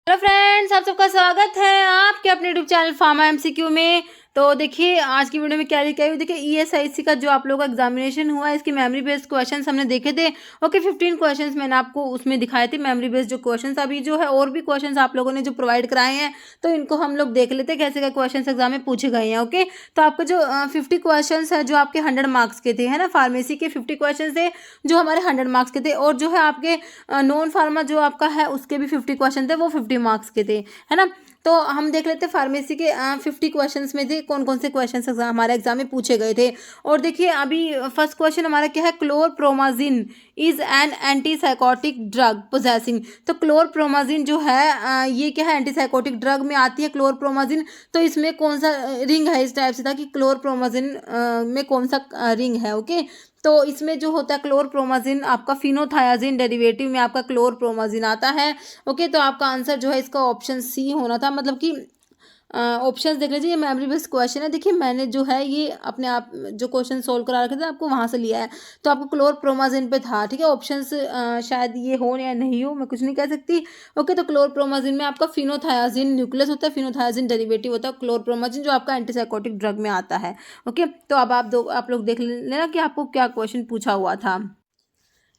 Hello friends, आप सबका स्वागत है आपके अपने यूट्यूब चैनल फार्मा एमसीक्यू में। तो देखिए आज की वीडियो में क्या लेके आई हूँ। देखिए ईएसआईसी का जो आप लोगों का एग्जामिनेशन हुआ है, इसके मेमोरी बेस्ड क्वेश्चंस हमने देखे थे। ओके, 15 क्वेश्चंस मैंने आपको उसमें दिखाए थे मेमोरी बेस्ड जो क्वेश्चंस। अभी जो है और भी क्वेश्चंस आप लोगों ने जो प्रोवाइड कराए हैं, तो इनको हम लोग देख लेते हैं कैसे क्या क्वेश्चन एग्जाम में पूछे गए हैं। ओके, तो आपका जो 50 क्वेश्चन है जो आपके 100 मार्क्स के थे, है ना। फार्मेसी के 50 क्वेश्चन थे जो हमारे 100 मार्क्स के थे, और जो है आपके नॉन फार्मा जो आपका है उसके भी 50 क्वेश्चन थे, वो 50 मार्क्स के थे, है ना। तो हम देख लेते हैं फार्मेसी के 50 क्वेश्चंस में से कौन कौन से क्वेश्चंस हमारे एग्जाम में पूछे गए थे। और देखिए अभी फर्स्ट क्वेश्चन हमारा क्या है, chlorpromazine is an antipsychotic drug possessing. तो क्लोरप्रोमाजिन जो है ये क्या है, एंटीसाइकोटिक ड्रग में आती है क्लोरप्रोमाजिन। तो इसमें कौन सा रिंग है, इस टाइप से था कि क्लोरप्रोमाजिन में कौन सा रिंग है। ओके, तो इसमें जो होता है क्लोरप्रोमाजिन आपका फिनोथायाजिन डेरिवेटिव में आपका क्लोरप्रोमाजिन आता है। ओके, तो आपका आंसर जो है इसका ऑप्शन सी होना था, मतलब कि ऑप्शंस देख लीजिए। ये मेमोरी बेस्ड क्वेश्चन है। देखिए मैंने जो है ये अपने आप जो क्वेश्चन सोल्व करा रखे थे आपको वहाँ से लिया है। तो आपको क्लोरप्रोमाजिन पे था, ठीक है। ऑप्शंस शायद ये हो या नहीं हो, मैं कुछ नहीं कह सकती। ओके, तो क्लोरप्रोमाजिन में आपका फिनोथायाजिन न्यूक्लियस होता है, फिनोथायाजिन डेरिवेटिव होता है क्लोरप्रोमाजिन, जो आपका एंटीसाइकोटिक ड्रग में आता है। ओके, तो अब आप लोग देख लेना कि आपको क्या क्वेश्चन पूछा हुआ था।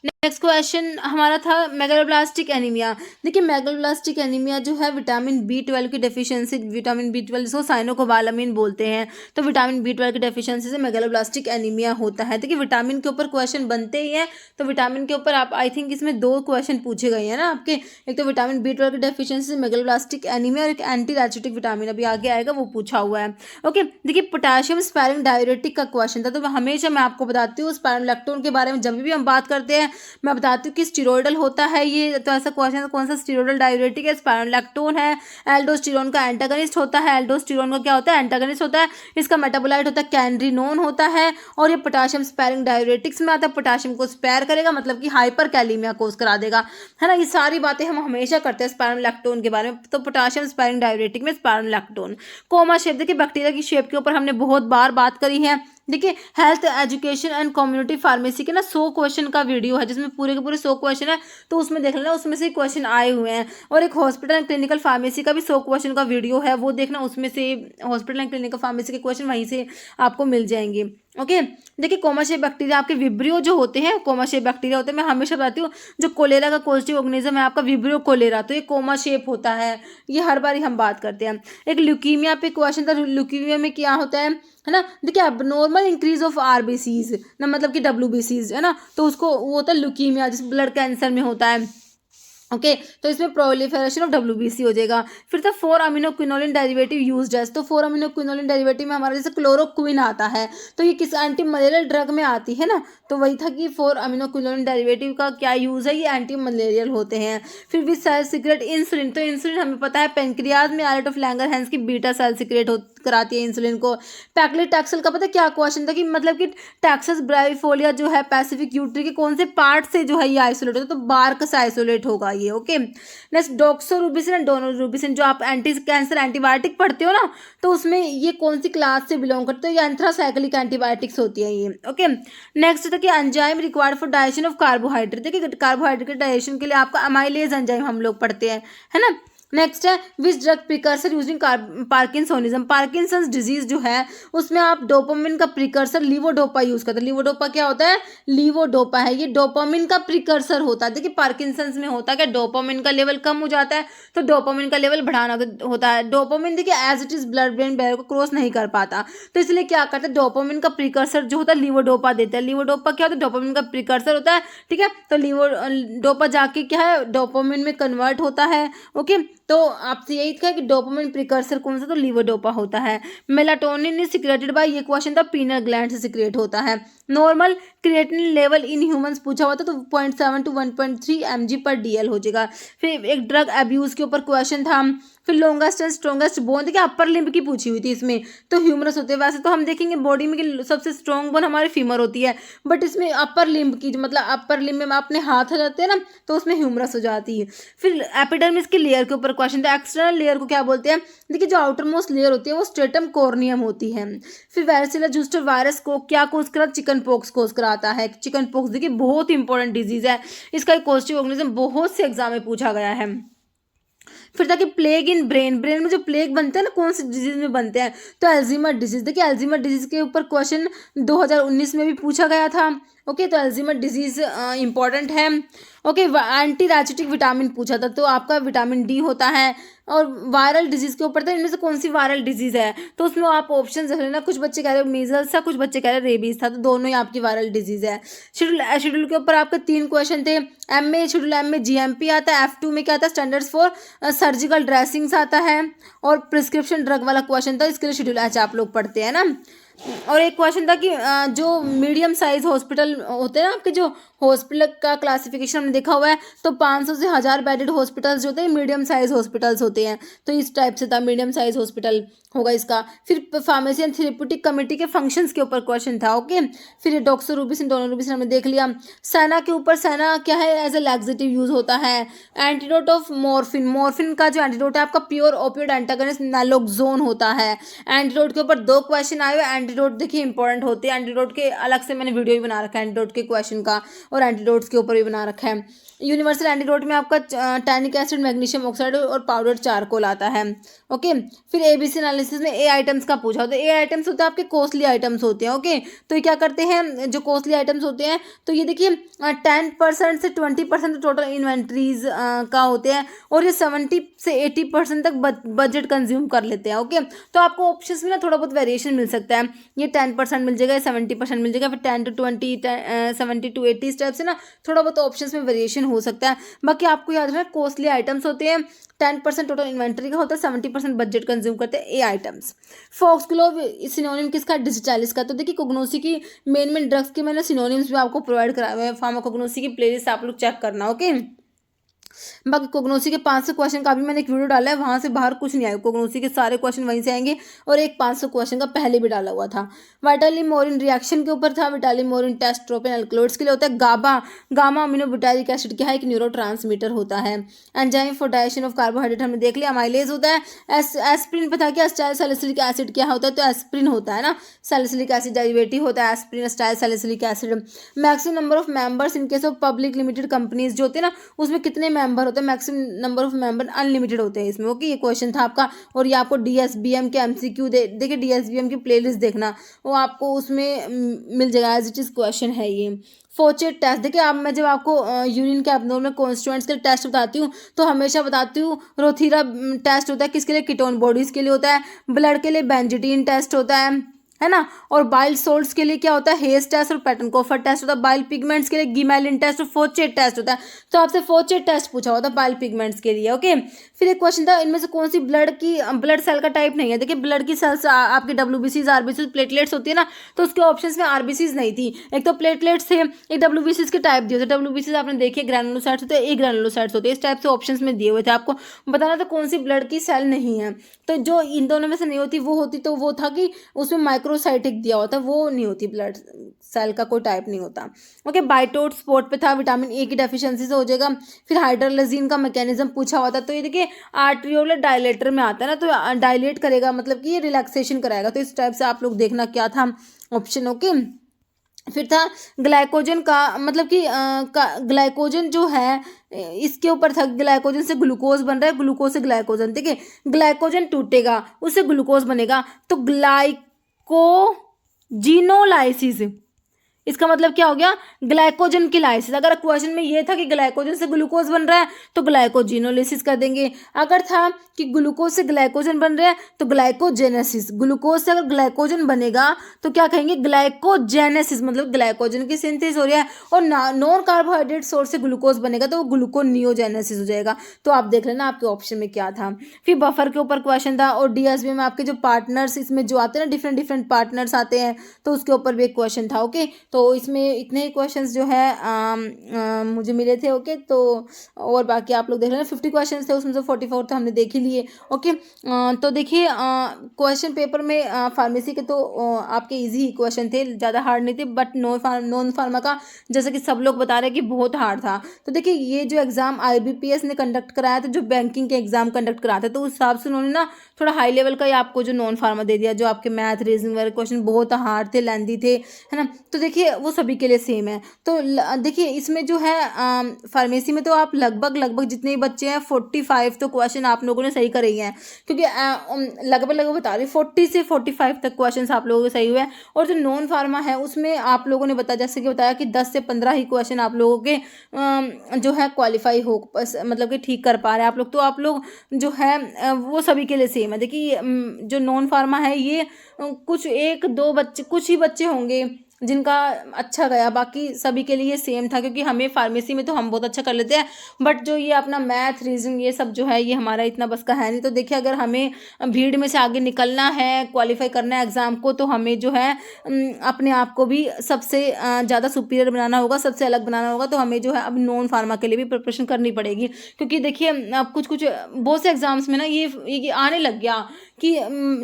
नेक्स्ट क्वेश्चन हमारा था मेगालोब्लास्टिक एनीमिया। देखिए मेगालोब्लास्टिक एनीमिया जो है विटामिन B12 की डेफिशिएंसी, विटामिन B12 जिसको साइनोकोबालामिन बोलते हैं, तो विटामिन B12 की डेफिशिएंसी से मेगालोब्लास्टिक एनीमिया होता है। देखिए विटामिन के ऊपर क्वेश्चन बनते ही हैं, तो विटामिन के ऊपर आप आई थिंक इसमें 2 क्वेश्चन पूछे गए हैं ना आपके। एक तो विटामिन B12 की डेफिशिएंसी से मेगालोब्लास्टिक एनीमिया, और एक एंटी रेचिटिक विटामिन अभी आगे आएगा वो पूछा हुआ है। ओके, देखिए पोटेशियम स्पैरिंग डाययूरेटिक का क्वेश्चन था। तो हमेशा मैं आपको बताती हूँ स्पाइरोलैक्टोन के बारे में, जब भी हम बात करते हैं मैं बताती हूँ कि स्टीरोइडल होता है ये। तो ऐसा क्वेश्चन कौन सा स्टीरोइडल डाययूरेटिक है, स्पाइरोलैक्टोन है। एल्डोस्टेरोन का एंटागनिस्ट होता है, एल्डोस्टेरोन का क्या होता है, एंटागनिस्ट होता है। इसका मेटाबोलाइट होता है कैनरिनोन होता है, और ये पोटेशियम स्पैरिंग डाययूरेटिक्स में आता है। पोटेशियम को स्पेयर करेगा मतलब कि हाइपर कैलीमिया कोज करा देगा, है ना। ये सारी बातें हम हमेशा करते हैं स्पाइरोलैक्टोन के बारे में। तो पोटेशियम स्पैरिंग डाययूरेटिक में स्पाइरोलैक्टोन। कोमा शेप, देखिए बैक्टीरिया की शेप के ऊपर हमने बहुत बार बात करी है। देखिए health education and community pharmacy के ना 100 क्वेश्चन का वीडियो है, जिसमें पूरे के पूरे 100 क्वेश्चन है। तो उसमें देख लेना, उसमें से क्वेश्चन आए हुए हैं। और एक हॉस्पिटल एंड क्लिनिकल फार्मेसी का भी 100 क्वेश्चन का वीडियो है, वो देखना, उसमें से हॉस्पिटल एंड क्लिनिकल फार्मेसी के क्वेश्चन वहीं से आपको मिल जाएंगे। ओके, देखिए कोमाशे बैक्टीरिया आपके विब्रियो जो होते हैं, कोमाशे बैक्टीरिया होते हैं। मैं हमेशा बताती हूँ जो कोलेरा का पॉजिटिव ऑर्गेनिज्म है आपका विब्रियो कोलेरा, तो ये कोमा शेप होता है। ये हर बार हम बात करते हैं। एक ल्यूकीमिया पे क्वेश्चन था, ल्यूकीमिया में क्या होता है ना। देखिए अबनॉर्मल इंक्रीज ऑफ आरबीसीज ना, मतलब कि डब्ल्यूबीसीज, है ना। तो उसको वो होता है ल्यूकीमिया, जिस ब्लड कैंसर में होता है। ओके, तो इसमें प्रोलिफरेशन ऑफ डब्ल्यूबीसी हो जाएगा। फिर था 4 अमीनोक्विनोलिन डेरिवेटिव यूज्ड एज। तो 4 अमीनोक्विनोलिन डेरिवेटिव में हमारा जैसे क्लोरोक्विन आता है, तो ये किस एंटी मलेरियल ड्रग में आती है ना। तो वही था कि 4 अमीनोक्विनोलिन डेरिवेटिव का क्या यूज़ है, ये एंटी मलेरियल होते हैं। फिर विद सेल सीक्रेट इंसुलिन, तो इंसुलिन हमें पता है पेनक्रियाज में आइलेट ऑफ लैंगरहैंस की बीटा सेल सीक्रेट कराती है इंसुलिन को। पैक्लिटैक्सल का पता है क्या क्वेश्चन था कि मतलब कि टैक्सस ब्राइफोलिया जो है पैसिफिक यूट्री के कौन से पार्ट से जो है ये आइसोलेट होता है, तो बार्क से आइसोलेट होगा ये। ओके, नेक्स्ट डॉक्सोरूबिसिन एंड डोनोरूबिसिन, जो आप एंटी कैंसर एंटीबायोटिक पढ़ते हो ना, तो उसमें ये कौन सी क्लास से बिलोंग करते हो, ये एंथ्रासाइक्लिक एंटीबायोटिक्स होती है ये। ओके, नेक्स्ट था कि enzyme required for digestion of carbohydrate. देखिए कार्बोहाइड्रेट के डाइजेशन के लिए आपका अमाइलेज एंजाइम हम लोग पढ़ते हैं, है ना। नेक्स्ट है which drug precursor using parkinsonism. Parkinson's disease जो है उसमें आप डोपामिन का प्रिकर्सर लीवोडोपा यूज करते हैं। लीवोडोपा क्या होता है, लीवोडोपा है ये डोपामिन का प्रिकर्सर होता है। देखिए पार्किंसंस में होता है क्या, डोपामिन का लेवल कम हो जाता है, तो डोपामिन का लेवल बढ़ाना होता है। डोपामिन देखिए as it is blood brain barrier को क्रॉस नहीं कर पाता, तो इसलिए क्या करते हैं, डोपामिन का प्रिकर्सर जो होता है लीवोडोपा देते हैं। लीवोडोपा क्या होता है, डोपामिन का प्रिकर्सर होता है, ठीक है। तो लीवोडोपा जाके क्या है, डोपामिन में कन्वर्ट होता है। ओके, तो आपसे यही था कि डोपामिन प्रिकर्सर कौन सा, तो लीवोडोपा होता है। मेलाटोनिन इज सिक्रेटेड बाय, ये क्वेश्चन था पीनल ग्लैंड से सिक्रेट होता है। Normal creatinine level in humans पूछा हुआ था, तो 0.7 to 1.3 mg/dl हो जाएगा। फिर एक ड्रग अब्यूज के ऊपर क्वेश्चन था। फिर लॉन्गेस्ट एंड स्ट्रॉन्गेस्ट बोन, देखिए अपर लिम्ब की पूछी हुई थी इसमें, तो ह्यूमरस होते हैं। वैसे तो हम देखेंगे बॉडी में कि सबसे स्ट्रॉन्ग बोन हमारी फीमर होती है, बट इसमें अपर लिम्ब की, मतलब अपर लिम्ब में अपने हाथ आ जाते हैं ना, तो उसमें ह्यूमरस हो जाती है। फिर एपिडर्मिस की लेयर के ऊपर क्वेश्चन था, एक्सटर्नल लेयर को क्या बोलते हैं। देखिए जो आउटर मोस्ट लेयर होती है वो स्ट्रेटम कॉर्नियम होती है। फिर वैरिसिला जूस्टर वायरस को क्या कोज करा, चिकन पॉक्स कोज कराता है। चिकन पॉक्स देखिए बहुत इंपॉर्टेंट डिजीज है, इसका एक पॉजिटिव ऑर्गेनिज्म बहुत से एग्जाम में पूछा गया है। फिर था कि प्लेग इन ब्रेन, ब्रेन में जो प्लेग बनते हैं ना कौन सी डिजीज में बनते हैं, तो अल्जीमर डिजीज। देखिए अल्जीमर डिजीज के ऊपर क्वेश्चन 2019 में भी पूछा गया था। ओके, तो अल्जीमर डिजीज इंपॉर्टेंट है। ओके, एंटी रैचेटिक विटामिन पूछा था, तो आपका विटामिन डी होता है। और वायरल डिजीज के ऊपर था इनमें से कौन सी वायरल डिजीज है, तो उसमें आप ऑप्शन देख लेना, कुछ बच्चे कह रहे हो मीजल्स था, कुछ बच्चे कह रहे रेबीज था, तो दोनों ही आपकी वायरल डिजीज है। शेड्यूल के ऊपर आपके 3 क्वेश्चन थे। शेड्यूल एम में जीएमपी आता है, F2 में क्या आता है, स्टैंडर्ड्स फॉर सर्जिकल ड्रेसिंग्स आता है, और प्रिस्क्रिप्शन ड्रग वाला क्वेश्चन था, इसके लिए शेड्यूल एच आप लोग पढ़ते हैं ना। और एक क्वेश्चन था कि जो मीडियम साइज हॉस्पिटल होते हैं ना आपके, जो हॉस्पिटल का क्लासिफिकेशन हमने देखा हुआ है, तो 500 से 1000 बेडेड हॉस्पिटल्स जो होते हैं मीडियम साइज हॉस्पिटल्स होते हैं, तो इस टाइप से था, मीडियम साइज हॉस्पिटल होगा इसका। फिर फार्मेसी एंड थेरेप्यूटिक कमेटी के फंक्शंस के ऊपर क्वेश्चन था। ओके, फिर डॉक्सोरूबिसिन डोलोरूबिसिन हमने देख लिया। सेना के ऊपर, सेना क्या है, एज ए लैक्सेटिव यूज होता है। एंटीडोट ऑफ मॉर्फिन, मॉर्फिन का जो एंटीडोट है आपका प्योर ओपियोइड एंटागनिस्ट नैलोक्सोन होता है। एंटीडोट के ऊपर 2 क्वेश्चन आए हुए। एंटीडोट देखिए इंपॉर्टेंट होते हैं, एंटीडोट के अलग से मैंने वीडियो भी बना रखा है एंटीडोट के क्वेश्चन का, और एंटीडोट्स के ऊपर भी बना रखा है। यूनिवर्सल एंटीडोट में आपका टैनिक एसिड, मैग्नीशियम ऑक्साइड और पाउडर चारकोल आता है। ओके, फिर एबीसी एनालिसिस में ए आइटम्स का पूछा होता है। ए आइटम्स होते हैं आपके कॉस्टली आइटम्स होते हैं। ओके, तो ये क्या करते हैं, जो कॉस्टली आइटम्स होते हैं, तो ये देखिए 10% से 20% टोटल इन्वेंट्रीज का होते हैं, और ये 70 से 80% तक बजट कंज्यूम कर लेते हैं। ओके, तो आपको ऑप्शंस में ना थोड़ा बहुत वेरिएशन मिल सकता है, ये 10% मिल जाएगा, 70% मिल जाएगा, फिर 10 to 20, 70 to 80 स्टेप से ना थोड़ा बहुत ऑप्शंस में वेरिएशन हो सकता है। बाकी आपको याद रखना कॉस्टली आइटम्स होते हैं, 10% टोटल इन्वेंट्री का होता है, 70% बजट कंज्यूम करते हैं ए आइटम्स। फॉक्सग्लोव सिनोनिम किसका, डिजिटालिस का। तो देखिए कोग्नोसी की मेन ड्रग्स के मैंने सिनोनिम्स भी आपको प्रोवाइड कराए हुए हैं, फार्माकोग्नोसी की प्लेलिस्ट आप लोग चेक करना। ओके, बाकी कोग्नोसी के 500 क्वेश्चन का भी मैंने एक वीडियो डाला है, वहाँ से बाहर कुछ नहीं आया, कोग्नोसी के सारे क्वेश्चन वहीं से आएंगे, और एक 500 क्वेश्चन का पहले भी डाला हुआ था। वाइटालिमोरिन रिएक्शन के ऊपर था, वाइटालिमोरिन टेस्ट ट्रोपिन एल्कलॉइड्स के लिए होता है। गामा अमीनोब्यूटारिक एसिड क्या है, एक न्यूरोट्रांसमीटर होता है। Enzyme for digestion of carbohydrate हमने देख लिया, अमाइलेज होता है। एस्प्रिन पे था कि एस्टाइल सैलिसिलिक एसिड क्या होता है, तो एस्प्रिन होता है ना, सैलिसिलिक एसिड डेरिवेटिव होता है aspirin, acetyl salicylic acid. Maximum number of members in case of public limited companies जो होते हैं ना, उसमें कितने मेंबर होते हैं, maximum number of member unlimited होते हैं इसमें। ओके, ये क्वेश्चन था आपका, और ये आपको डीएसबीएम के एमसीक्यू देखिए, डीएसबीएम की प्लेलिस्ट देखना, वो आपको उसमें मिल जाएगा, एज इट इज क्वेश्चन है ये। फोचेट टेस्ट देखिए, अब मैं जब आपको यूरिन के एब्नॉर्मल कॉन्स्टिट्यूएंट्स के टेस्ट बताती हूँ, तो हमेशा बताती हूँ रोथीरा टेस्ट होता है, किसके लिए, कीटोन बॉडीज के लिए होता है। ब्लड के लिए बेंजिटीन टेस्ट होता है ना, और बाइल सोल्ट्स के लिए क्या होता है, हेस टेस्ट और पैटर्नकोफर टेस्ट होता है। बाइल पिगमेंट्स के लिए गिमेलिन टेस्ट और फोचेट टेस्ट होता है। तो आपसे फोचेट टेस्ट पूछा होता है बाइल पिगमेंट्स के लिए। ओके, फिर एक क्वेश्चन था, इनमें से कौन सी ब्लड सेल का टाइप नहीं है। देखिए ब्लड की सेल्स आपकी डब्ल्यूबीसीज, आरबीसीज, प्लेटलेट्स होती है ना, तो उसके ऑप्शंस में आरबीसीज नहीं थी, एक तो प्लेटलेट्स थे, एक डब्ल्यूबीसीज के टाइप दिए थे। डब्ल्यूबीसीज आपने देखिए ग्रैनुलोसाइट्स होते हैं, एक ग्रैनुलोसाइट्स होते हैं, इस टाइप से ऑप्शंस में दिए हुए थे, आपको बताना था कौन सी ब्लड की सेल नहीं है। तो जो इन दोनों में से नहीं होती, वो होती तो वो था कि उसमें माइक्रोसाइटिक दिया होता, वो नहीं होती, ब्लड सेल का कोई टाइप नहीं होता। ओके, बाइटोट स्पॉट पे था, विटामिन ए की डेफिशिएंसी से हो जाएगा। फिर हाइड्रोलाइजिन का मैकेनिज्म पूछा हुआ था, तो ये देखिए आर्ट्रियोलर डायलेटर में आता है ना, तो डायलेट करेगा, मतलब कि ये रिलैक्सेशन कराएगा, तो इस टाइप से आप लोग देखना क्या था ऑप्शन। ओके, फिर था ग्लाइकोजन का, मतलब कि ग्लाइकोजन जो है इसके ऊपर था, ग्लाइकोजन से ग्लूकोज बन रहा है, ग्लूकोज से ग्लाइकोजन, ठीक है, ग्लाइकोजन टूटेगा उससे ग्लूकोज बनेगा, तो ग्लाइकोजिनोलाइसिस, इसका मतलब क्या हो गया, ग्लाइकोजन की लाइसिस। अगर क्वेश्चन में ये था कि ग्लाइकोजन से ग्लूकोज बन रहा है, तो ग्लाइकोजिनोलिसिस कर देंगे। अगर था कि ग्लूकोज से ग्लाइकोजन बन रहा है, तो ग्लाइकोजेनेसिस, ग्लूकोज से अगर ग्लाइकोजन बनेगा तो क्या कहेंगे, ग्लाइकोजेनेसिस, मतलब ग्लाइकोजन की सिंथेसिस हो रही है, और नॉन कार्बोहाइड्रेट सोर्स से ग्लूकोज बनेगा तो वो ग्लूकोनियोजेनेसिस हो जाएगा। तो आप देख लेना आपके ऑप्शन में क्या था। फिर बफर के ऊपर क्वेश्चन था, और डीएसबी में आपके जो पार्टनर्स इसमें जो आते हैं ना, डिफरेंट पार्टनर्स आते हैं, तो उसके ऊपर भी एक क्वेश्चन था। ओके, तो इसमें इतने ही क्वेश्चंस जो है मुझे मिले थे। ओके, तो और बाकी आप लोग देख लेना, 50 क्वेश्चंस थे, उसमें से 44 तो हमने देख ही लिए। ओके, तो देखिए क्वेश्चन पेपर में फार्मेसी के तो आपके इजी क्वेश्चन थे, ज़्यादा हार्ड नहीं थे, बट नॉन फार्मा का जैसे कि सब लोग बता रहे हैं कि बहुत हार्ड था। तो देखिए ये जो एग्ज़ाम IBPS ने कंडक्ट कराया था, जो बैंकिंग के एग्जाम कंडक्ट कराते, तो उस हिसाब से उन्होंने ना थोड़ा हाई लेवल का ही आपको जो नॉन फार्मा दे दिया, जो आपके मैथ रीजनिंग वाले क्वेश्चन बहुत हार्ड थे, लेंदी थे, है ना। तो देखिए देखिए वो सभी के लिए सेम है। तो देखिए इसमें जो है फार्मेसी में तो आप लगभग जितने भी बच्चे हैं 45 तो क्वेश्चन आप लोगों ने सही करे ही हैं, क्योंकि लगभग बता रही 40 से 45 तक क्वेश्चन आप लोगों के सही हुए हैं। और जो नॉन फार्मा है उसमें आप लोगों ने बताया, जैसे कि बताया कि 10 से 15 ही क्वेश्चन आप लोगों के जो है क्वालिफाई हो मतलब कि ठीक कर पा रहे हैं आप लोग। तो आप लोग जो है वो सभी के लिए सेम है। देखिए जो नॉन फार्मा है ये कुछ एक दो बच्चे, कुछ ही बच्चे होंगे जिनका अच्छा गया, बाकी सभी के लिए सेम था, क्योंकि हमें फार्मेसी में तो हम बहुत अच्छा कर लेते हैं, बट जो ये अपना मैथ रीजनिंग ये सब जो है ये हमारा इतना बस का है नहीं। तो देखिए अगर हमें भीड़ में से आगे निकलना है, क्वालिफाई करना है एग्ज़ाम को, तो हमें जो है अपने आप को भी सबसे ज़्यादा सुपीरियर बनाना होगा, सबसे अलग बनाना होगा। तो हमें जो है अब नॉन फार्मा के लिए भी प्रिपरेशन करनी पड़ेगी, क्योंकि देखिए अब कुछ बहुत से एग्ज़ाम्स में ना ये आने लग गया कि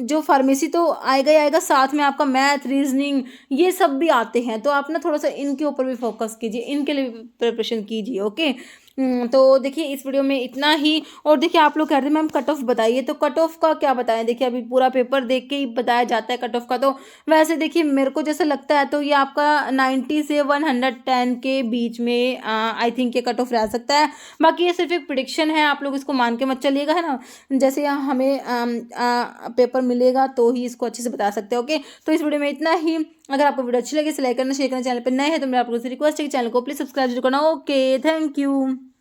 जो फार्मेसी तो आएगा ही आएगा, साथ में आपका मैथ रीजनिंग ये सब भी आते हैं। तो आप ना थोड़ा सा इनके ऊपर भी फोकस कीजिए, इनके लिए भी प्रिपरेशन कीजिए। ओके, तो देखिए इस वीडियो में इतना ही। और देखिए आप लोग कह रहे थे मैम कट ऑफ बताइए, तो कट ऑफ का क्या बताएं, देखिए अभी पूरा पेपर देख के ही बताया जाता है कट ऑफ का। तो वैसे देखिए मेरे को जैसा लगता है तो ये आपका 90 से 110 के बीच में आई थिंक ये कट ऑफ रह सकता है। बाकी ये सिर्फ एक प्रिडिक्शन है, आप लोग इसको मान के मत चलिएगा, है ना। जैसे हमें पेपर मिलेगा तो ही इसको अच्छे से बता सकते हैं। ओके, तो इस वीडियो में इतना ही। अगर आपको वीडियो अच्छी लगे इसे लाइक करना, शेयर करना, चैनल पर नए हैं तो मेरा आपको रिक्वेस्ट है कि चैनल को प्लीज सब्सक्राइब जरूर करना। Okay, thank you.